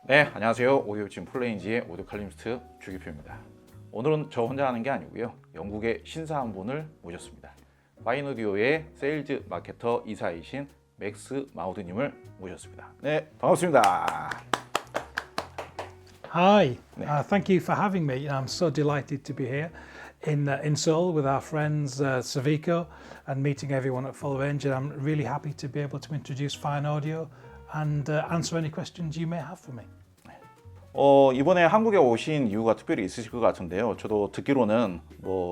네, 안녕하세요. 오디오진 풀레인지의 오디오 칼림스트 주기표입니다. 오늘은 저 혼자 하는 게 아니고요. 영국의 신사 한 분을 모셨습니다. 파인오디오의 세일즈 마케터 이사이신 맥스 마우드님을 모셨습니다. 네, 반갑습니다. Hi, thank you for having me. I'm so delighted to be here in Seoul with our friends Saviko and meeting everyone at Full Range. And I'm really happy to be able to introduce Fyne Audio and answer any questions you may have for me. 이번에 한국에 오신 이유가 특별히 있으실 것 같은데요. 저도 듣기로는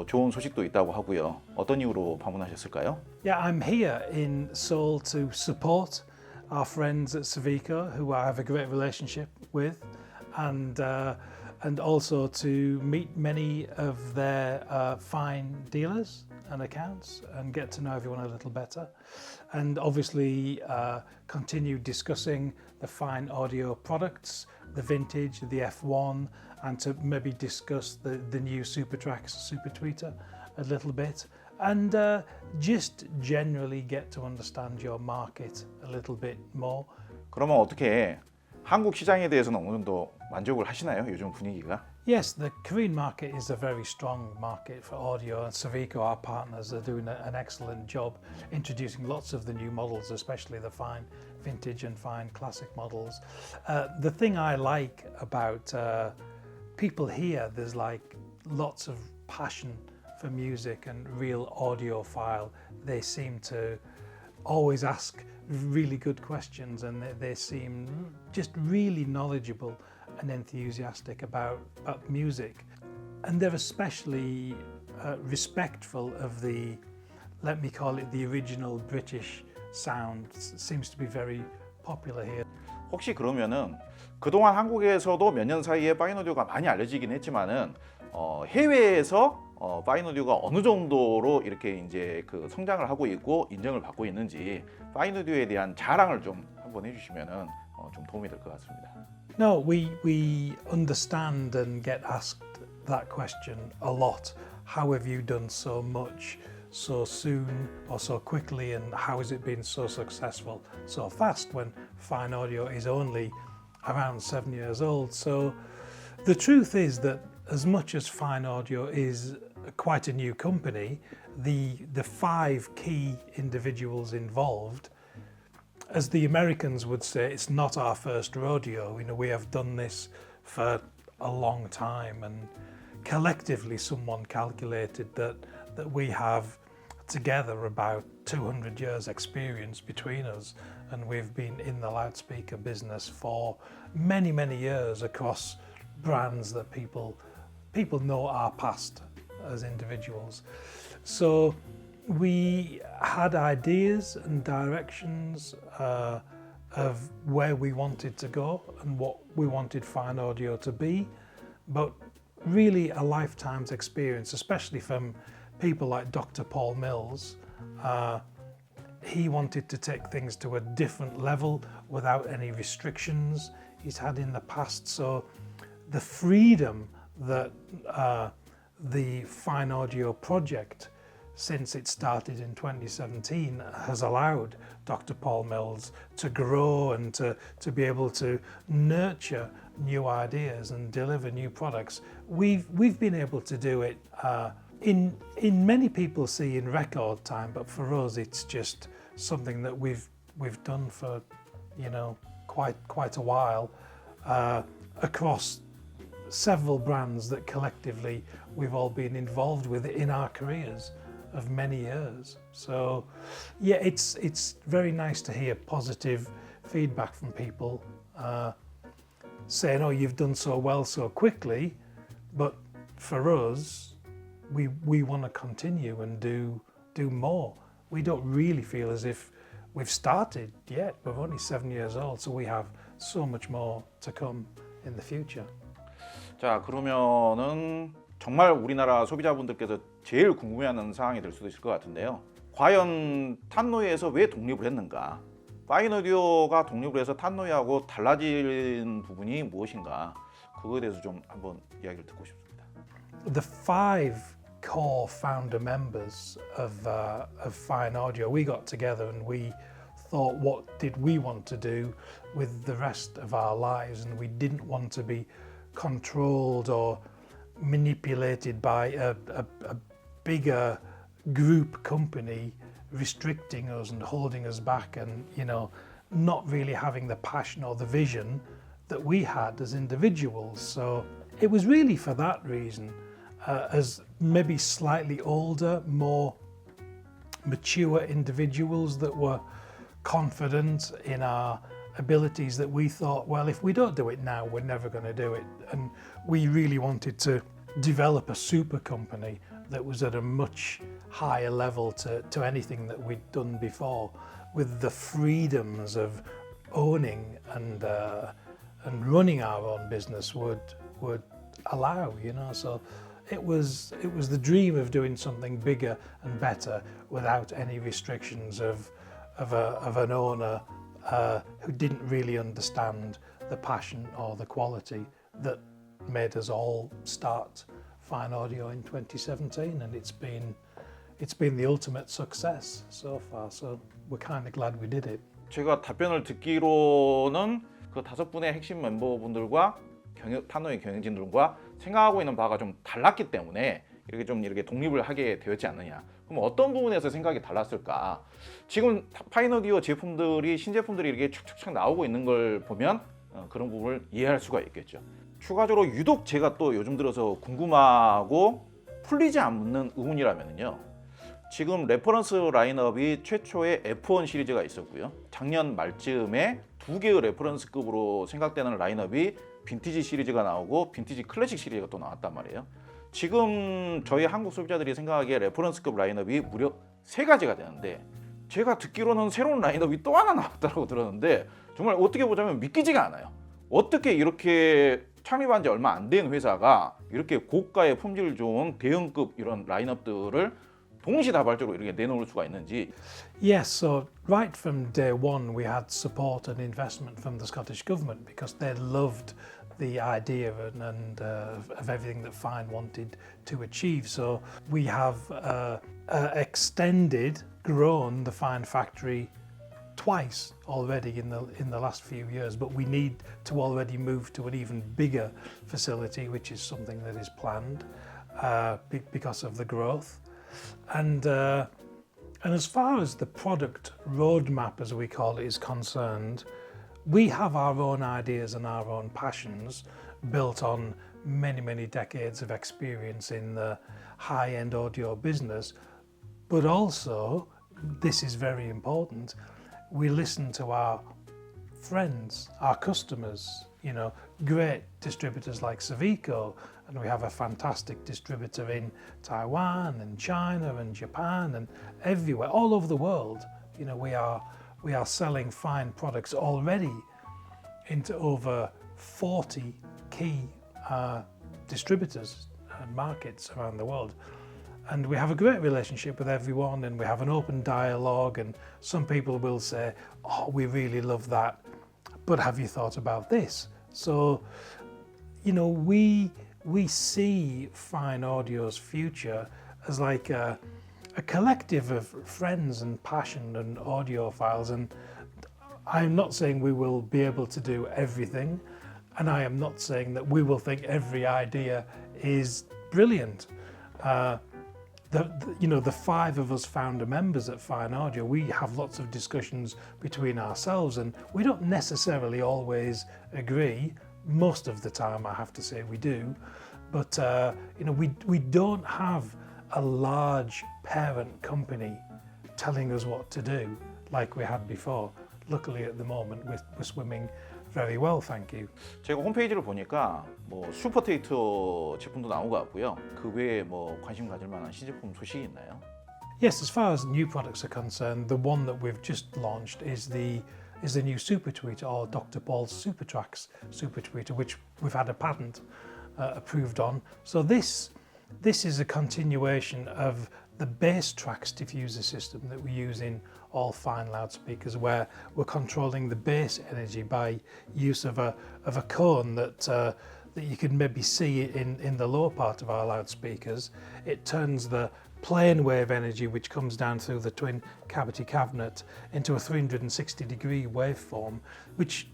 좋은 소식도 있다고 하고요. 어떤 이유로 방문하셨을까요? Yeah, I'm here in Seoul to support our friends at Saviko, who I have a great relationship with, and also to meet many of their Fyne dealers and accounts and get to know everyone a little better, and obviously continue discussing the Fyne audio products, the vintage, the F1, and to maybe discuss the new SuperTrax, Super Tweeter a little bit, and just generally get to understand your market a little bit more. 그러면 어떻게 한국 시장에 대해서는 어느 정도 만족을 하시나요? 요즘 분위기가? Yes, the Korean market is a very strong market for audio, and Saviko, our partners, are doing an excellent job introducing lots of the new models, especially the Fyne Vintage and Fyne Classic models. The thing I like about people here, there's like lots of passion for music and real audiophile. They seem to always ask really good questions, and they seem just really knowledgeable and enthusiastic about music, and they're especially respectful of the, let me call it, the original British sound. Seems to be very popular here. 혹시 그러면은 그동안 한국에서도 몇 년 사이에 파인오디오가 많이 알려지긴 했지만은 해외에서 파인오디오가 어느 정도로 이렇게 이제 그 성장을 하고 있고 인정을 받고 있는지 파인오디오에 대한 자랑을 좀 한번 해주시면은 좀 도움이 될 것 같습니다. No, we understand and get asked that question a lot. How have you done so much so soon or so quickly, and how has it been so successful so fast when Fyne Audio is only around 7 years old? So the truth is that as much as Fyne Audio is quite a new company, the 5 key individuals involved, as the Americans would say, it's not our first rodeo. You know, we have done this for a long time, and collectively someone calculated that we have together about 200 years experience between us, and we've been in the loudspeaker business for many years across brands that people know our past as individuals. So we had ideas and directions of where we wanted to go and what we wanted Fyne Audio to be, but really a lifetime's experience, especially from people like Dr. Paul Mills. He wanted to take things to a different level without any restrictions he's had in the past. So the freedom that the Fyne Audio project, since it started in 2017, has allowed Dr. Paul Mills to grow and to be able to nurture new ideas and deliver new products. We've been able to do it in many people see in record time, but for us it's just something that we've done for quite a while across several brands that collectively we've all been involved with in our careers of many years. So yeah, it's very nice to hear positive feedback from people saying, oh, you've done so well so quickly, but for us, we want to continue and do more. We don't really feel as if we've started yet. We're only 7 years old, so we have so much more to come in the future. 자, 그러면은 정말 우리나라 소비자분들께서 제일 궁금해하는 사항이 될 수도 있을 것 같은데요. 과연 탄노이에서 왜 독립을 했는가? 파인오디오가 독립을 해서 탄노이하고 달라진 부분이 무엇인가? 그거에 대해서 좀 한번 이야기를 듣고 싶습니다. The 5 core founder members of Fyne Audio, we got together and we thought, what did we want to do with the rest of our lives? And we didn't want to be controlled or manipulated by a bigger group company restricting us and holding us back, and not really having the passion or the vision that we had as individuals. So it was really for that reason, as maybe slightly older, more mature individuals that were confident in our abilities, that we thought, well, if we don't do it now, we're never going to do it. And we really wanted to develop a super company that was at a much higher level to anything that we'd done before, with the freedoms of owning and running our own business would allow, So it was the dream of doing something bigger and better without any restrictions of an owner who didn't really understand the passion or the quality that made us all start Fyne Audio in 2017, and it's been the ultimate success so far. So we're kind of glad we did it. 제가 답변을 듣기로는 그 5분의 핵심 멤버분들과 타노의 경영진들과 생각하고 있는 바가 좀 달랐기 때문에 이렇게 독립을 하게 되었지 않느냐. 그럼 어떤 부분에서 생각이 달랐을까? 지금 파인 오디오 제품들이, 신제품들이 이렇게 촥촥촥 나오고 있는 걸 보면 그런 부분을 이해할 수가 있겠죠. 추가적으로 유독 제가 또 요즘 들어서 궁금하고 풀리지 않는 의문이라면요, 지금 레퍼런스 라인업이 최초의 F1 시리즈가 있었고요, 작년 말쯤에 2개의 레퍼런스급으로 생각되는 라인업이 빈티지 시리즈가 나오고 빈티지 클래식 시리즈가 또 나왔단 말이에요. 지금 저희 한국 소비자들이 생각하기에 레퍼런스급 라인업이 무려 3가지가 되는데, 제가 듣기로는 새로운 라인업이 또 하나 나왔다고 들었는데, 정말 어떻게 보자면 믿기지가 않아요. 어떻게 이렇게 창립한 지 얼마 안 된 회사가 이렇게 고가의 품질 좋은 대형급 이런 라인업들을 동시다발적으로 이렇게 내놓을 수가 있는지. Yes, so right from day one we had support and investment from the Scottish Government because they loved the idea of everything that Fyne wanted to achieve. So we have extended, grown the Fyne factory twice already in the last few years, but we need to already move to an even bigger facility, which is something that is planned because of the growth. And as far as the product roadmap, as we call it, is concerned, we have our own ideas and our own passions built on many decades of experience in the high-end audio business. But also, this is very important, we listen to our friends, our customers, great distributors like Savico, and we have a fantastic distributor in Taiwan and China and Japan and everywhere, all over the world. We are selling Fyne products already into over 40 key distributors and markets around the world. And we have a great relationship with everyone, and we have an open dialogue, and some people will say, oh, we really love that, but have you thought about this? So, we see Fyne Audio's future as like a collective of friends and passion and audiophiles, and I'm not saying we will be able to do everything, and I am not saying that we will think every idea is brilliant. The 5 of us founder members at Fyne Audio, we have lots of discussions between ourselves, and we don't necessarily always agree. Most of the time, I have to say we do, but we don't have a large parent company telling us what to do like we had before. Luckily, at the moment, we're swimming very well, thank you. 제가 홈페이지를 보니까 슈퍼테이터 제품도 나온 것 같고요. 그 외에 관심 가질 만한 신제품 소식이 있나요? Yes, as far as new products are concerned, the one that we've just launched is the new Super Tweeter, or Dr. Paul's SuperTrax Super Tweeter, which we've had a patent approved on. So this is a continuation of the bass tracks diffuser system that we use in all Fyne loudspeakers, where we're controlling the bass energy by use of a cone that you can maybe see in the lower part of our loudspeakers. It turns the plane wave energy which comes down through the twin cavity cabinet into a 360-degree waveform, which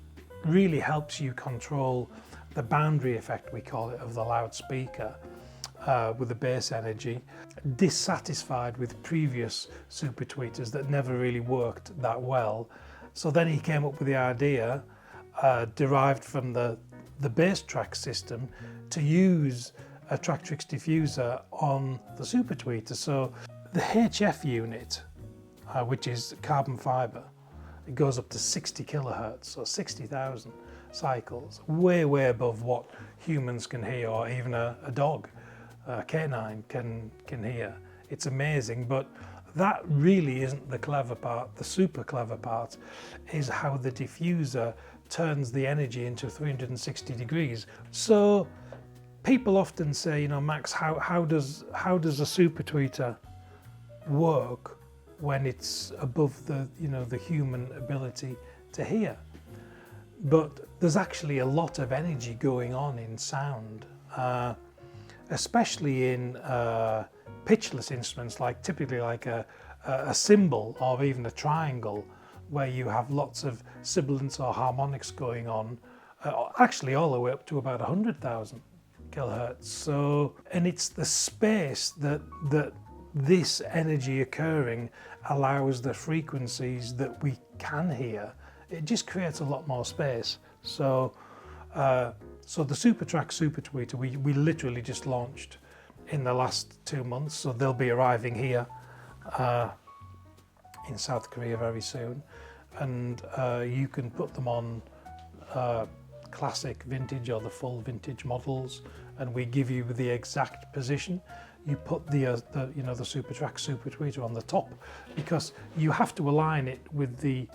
really helps you control the boundary effect, we call it, of the loudspeaker with the bass energy. Dissatisfied with previous super tweeters that never really worked that well, so then he came up with the idea, derived from the bass track system, to use a Tractrix diffuser on the super tweeter. So the HF unit, which is carbon fiber, it goes up to 60 kilohertz, so 60,000 cycles, way above what humans can hear, or even a dog, a canine can hear. It's amazing, but that really isn't the clever part. The super clever part is how the diffuser turns the energy into 360 degrees. So people often say, you know, Max, how does a super tweeter work when it's above the, you know, the human ability to hear? But there's actually a lot of energy going on in sound, especially in pitchless instruments, like typically like a cymbal or even a triangle, where you have lots of sibilants or harmonics going on, actually all the way up to about 100,000 kilohertz. So, and it's the space that this energy occurring allows the frequencies that we can hear. It just creates a lot more space. So, so the SuperTrack Super Tweeter, we literally just launched in the last 2 months. So they'll be arriving here in South Korea very soon, and you can put them on classic, vintage, or the full vintage models, and we give you the exact position. You put the SuperTrack Super Tweeter on the top, because you have to align it with the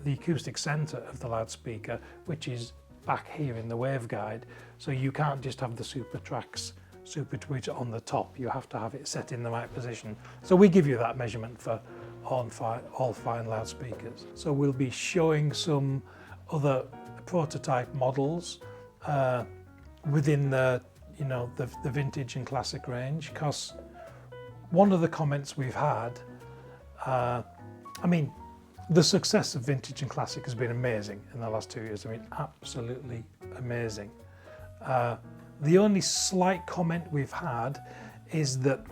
acoustic center of the loudspeaker, which is back here in the waveguide. So you can't just have the SuperTrack's Super Tweeter on the top. You have to have it set in the right position. So we give you that measurement for all Fyne loudspeakers. So we'll be showing some other prototype models within the vintage and classic range, because one of the comments we've had, the success of vintage and classic has been amazing in the last 2 years. I mean, absolutely amazing. The only slight comment we've had is that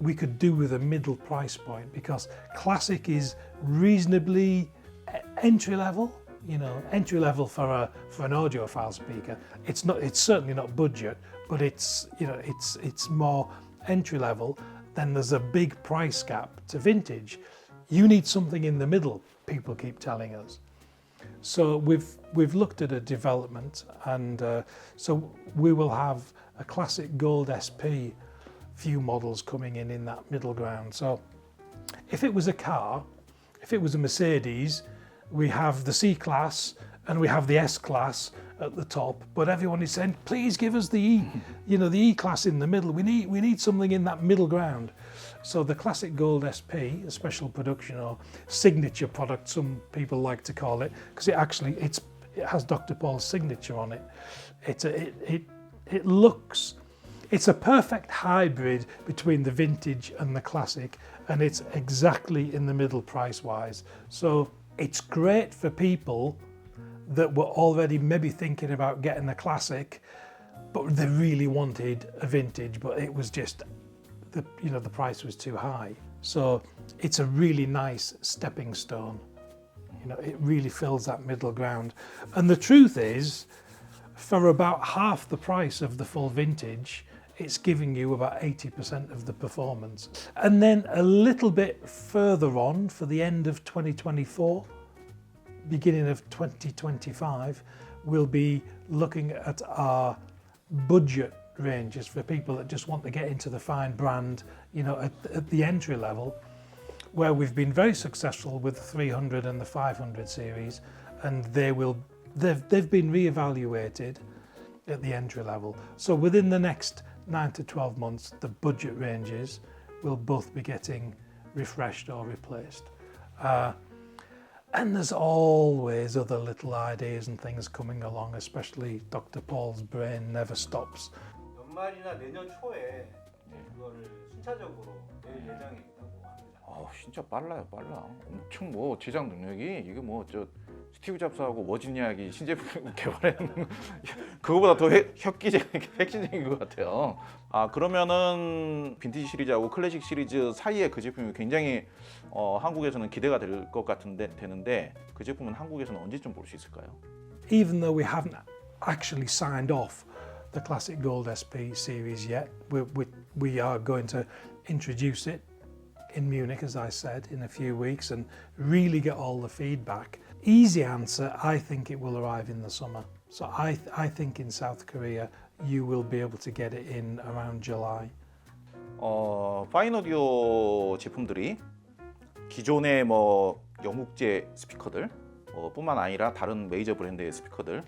we could do with a middle price point, because classic is reasonably entry level. You know, entry level for an audiophile speaker. It's certainly not budget, but it's more entry level. Then there's a big price gap to vintage. You need something in the middle, people keep telling us. So we've looked at a development, and so we will have a classic gold SP few models coming in that middle ground. So if it was a car, if it was a Mercedes, we have the C-Class and we have the S-Class at the top, but everyone is saying, please give us the E-Class in the middle. We need something in that middle ground. So the classic gold SP, a special production or signature product, some people like to call it, because it has Dr. Paul's signature on it. It's a perfect hybrid between the vintage and the classic, and it's exactly in the middle price-wise. So it's great for people that were already maybe thinking about getting a classic, but they really wanted a vintage, but it was just the price was too high. So it's a really nice stepping stone. It really fills that middle ground. And the truth is, for about half the price of the full vintage, it's giving you about 80% of the performance. And then a little bit further on, for the end of 2024, beginning of 2025, we'll be looking at our budget ranges for people that just want to get into the Fyne brand, at the entry level, where we've been very successful with the 300 and the 500 series, and they've been reevaluated at the entry level. So within the next 9 to 12 months, the budget ranges will both be getting refreshed or replaced. And there's always other little ideas and things coming along, especially Dr. Paul's brain never stops. 연말이나 내년 초에 그거를 순차적으로 낼 예정에 있다고 합니다. 진짜 빨라. 엄청 뭐 제작 능력이 이게 뭐 저 스티브 잡스하고 워지니아기 신제품 개발했는 그거보다 더 획기적인 것 같아요. 그러면은 빈티지 시리즈하고 클래식 시리즈 사이에 그 제품이 굉장히 한국에서는 기대가 될 것 되는데 그 제품은 한국에서는 언제쯤 볼 수 있을까요? Even though we haven't actually signed off the Classic Gold SP series yet, we are going to introduce it in Munich, as I said, in a few weeks and really get all the feedback. Easy answer, I think it will arrive in the summer. So I think in South Korea you will be able to get it in around July. 파인 오디오 제품들이 기존의 뭐 영국제 스피커들 뿐만 아니라 다른 메이저 브랜드의 스피커들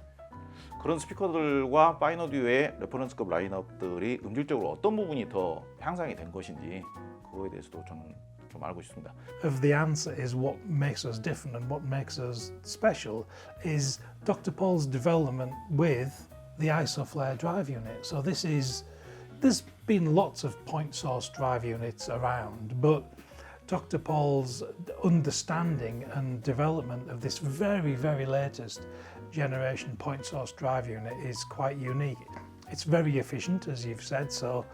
그런 스피커들과 파인 오디오의 레퍼런스급 라인업들이 음질적으로 어떤 부분이 더 향상이 된 것인지 그거에 대해서도 저는 좀 알고 싶습니다. If the answer is what makes us different and what makes us special is Dr. Paul's development with the ISOFlare drive unit. So there's been lots of point source drive units around, but Dr. Paul's understanding and development of this very, very latest generation point source drive unit is quite unique. It's very efficient, as you've said, so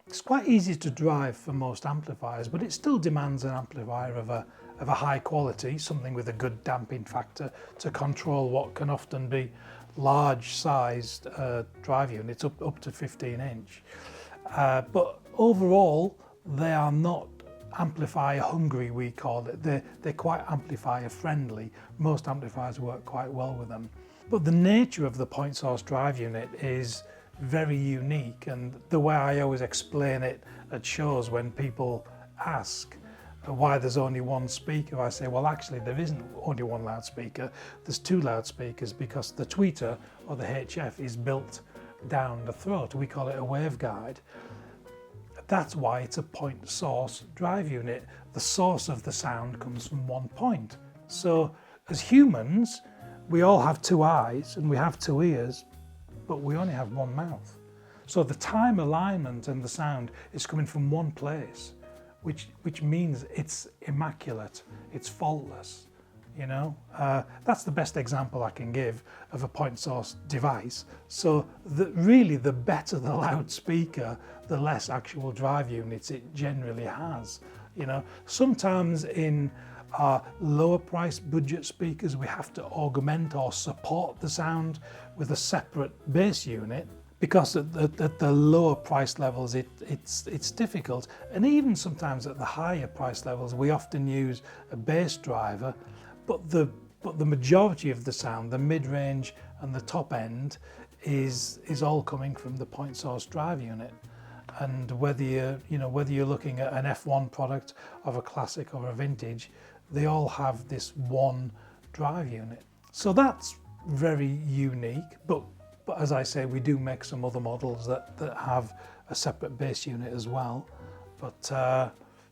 it's quite easy to drive for most amplifiers, but it still demands an amplifier of a high quality, something with a good damping factor to control what can often be large-sized drive units up to 15-inch. But overall, they are not amplifier hungry, we call it. They're quite amplifier friendly. Most amplifiers work quite well with them. But the nature of the point source drive unit is very unique, and the way I always explain it at shows when people ask why there's only one speaker, I say, well, actually there isn't only one loudspeaker, there's two loudspeakers because the tweeter or the HF is built down the throat. We call it a waveguide. That's why it's a point source drive unit. The source of the sound comes from one point. So as humans, we all have two eyes and we have two ears, but we only have one mouth. So the time alignment and the sound is coming from one place, which means it's immaculate, it's faultless. You know, that's the best example I can give of a point source device. So really the better the loudspeaker, the less actual drive units it generally has. You know, sometimes in lower price budget speakers we have to augment or support the sound with a separate bass unit, because at the lower price levels it's difficult, and even sometimes at the higher price levels we often use a bass driver, but the majority of the sound, the mid-range and the top end, is all coming from the point source drive unit. And whether you're looking at an F1 product of a classic or a vintage, they all have this one drive unit. So that's very unique, but as I say, we do make some other models that have a separate bass unit as well. But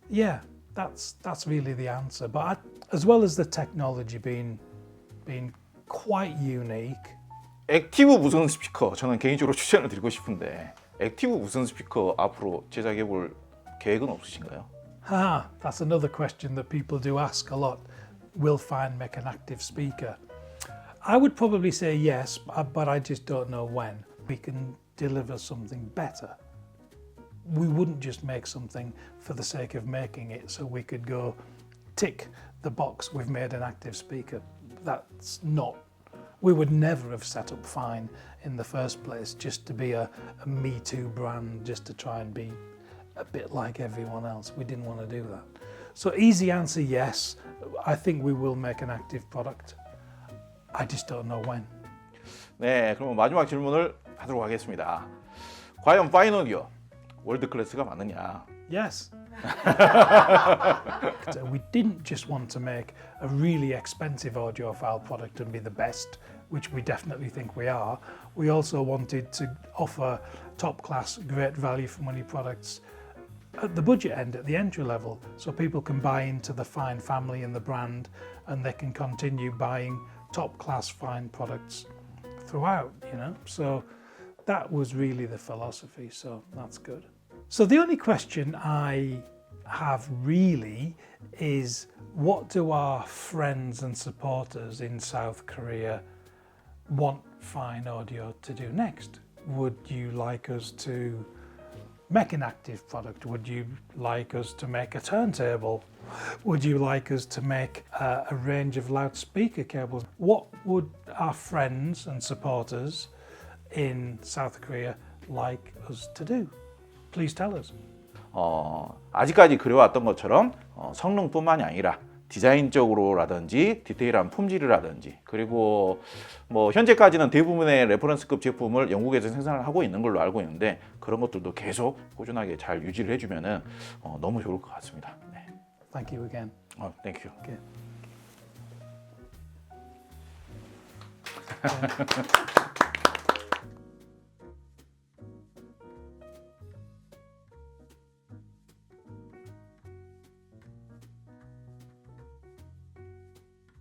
yeah, that's really the answer. But as well as the technology being quite unique. 액티브 무선 스피커 저는 개인적으로 추천을 드리고 싶은데 액티브 무선 스피커 앞으로 제작해 볼 계획은 없으신가요? That's another question that people do ask a lot. Will Fyne make an active speaker? I would probably say yes, but I just don't know when. We can deliver something better. We wouldn't just make something for the sake of making it so we could go tick the box, we've made an active speaker. That's not. We would never have set up Fyne in the first place just to be a Me Too brand, just to try and be a bit like everyone else. We didn't want to do that. So easy answer, yes. I think we will make an active product. I just don't know when. 네, 그럼 마지막 질문을 하도록 하겠습니다. 과연 파인 오디오 월드클래스가 맞느냐? Yes. So we didn't just want to make a really expensive audiophile product and be the best, which we definitely think we are. We also wanted to offer top-class, great value for money products at the budget end, at the entry level, so people can buy into the Fyne family and the brand, and they can continue buying top-class Fyne products throughout, you know. So that was really the philosophy, so that's good. So the only question I have really is, what do our friends and supporters in South Korea want Fyne Audio to do next? Would you like us to make an active product? Would you like us to make a turntable? Would you like us to make a range of loudspeaker cables? What would our friends and supporters in South Korea like us to do? Please tell us. 아직까지 그려왔던 것처럼 성능뿐만이 아니라 디자인적으로라든지 디테일한 품질이라든지, 그리고 뭐 현재까지는 대부분의 레퍼런스급 제품을 영국에서 생산을 하고 있는 걸로 알고 있는데, 그런 것들도 계속 꾸준하게 잘 유지를 해주면은 너무 좋을 것 같습니다. 네. Thank you again. Thank you. Okay.